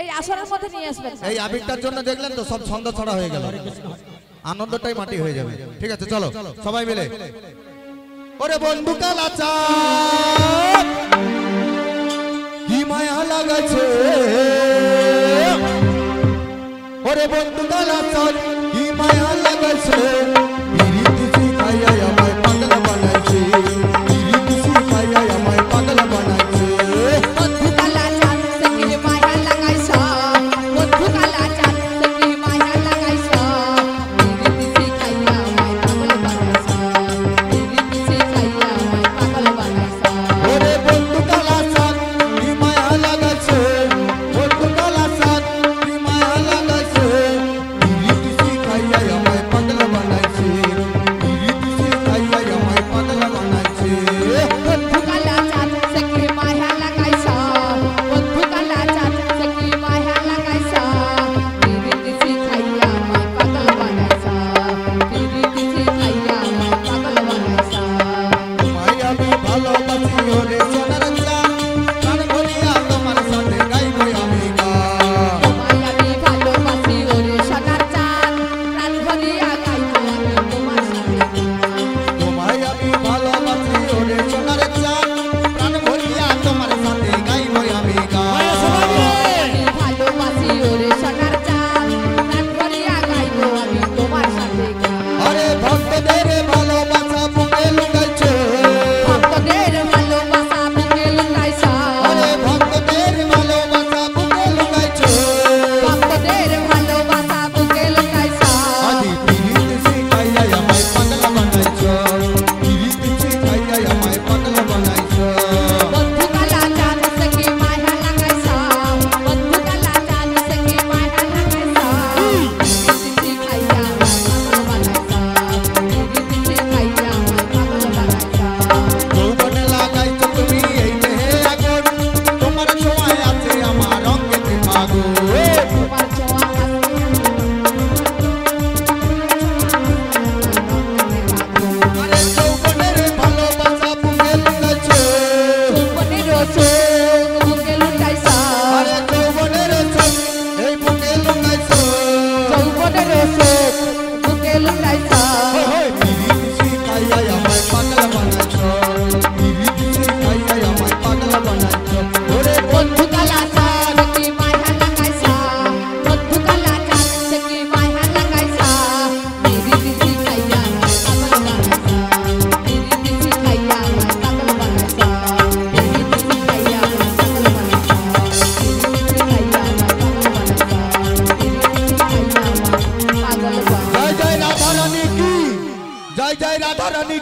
এই আসরের মধ্যে নিয়ে আসবেন। এই আবিরটার জন্য দেখলেন তো সব ছন্দ ছড়া হয়ে গেল, আনন্দটাই মাটি হয়ে যাবে। ঠিক আছে চলো সবাই মিলে। ওরে বন্ধু কালাচাঁদ কি মায়া লাগাছে, ওরে বন্ধু কালাচাঁদ কি মায়া লাগাছে। পিরিতি শিখাইয়া আমায় পাগলা বানাইছে, পিরিতি শিখাইয়া আমায় পাগলা বানাইছে। বন্ধু কালা চাঁদ সখী মায়া লাগাইছ, বন্ধু কালা চাঁদ সখী মায়া লাগাইছ,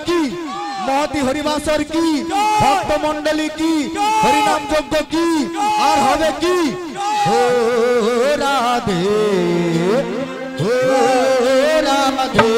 কি মহতি হরিবাসর কি ভক্ত মন্ডলী কি হরিনাম যজ্ঞ কি আর হবে কি ও রাধে ও রাধে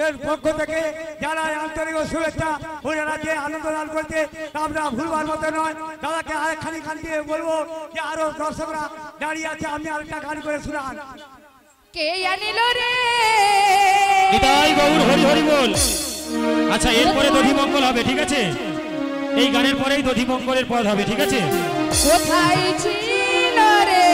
এর পক্ষ থেকে যারা আন্তরিক শুভেচ্ছা ওনারা যে আনন্দ দান করছে আমরা ভুলবার মতো নয়। দাদাকে আরেকখানি গান দিয়ে বলবো যে আরো দর্শকরা দাঁড়িয়ে আছে, আপনি আরেকটা গান করে শোনান। কে আনিল রে নিতাই গৌর হরি হরি বল। আচ্ছা এরপরে দধিমঙ্গল হবে, ঠিক আছে? এই গানের পরেই দধিমঙ্গলের পদ হবে, ঠিক আছে? কোথায় ছিল রে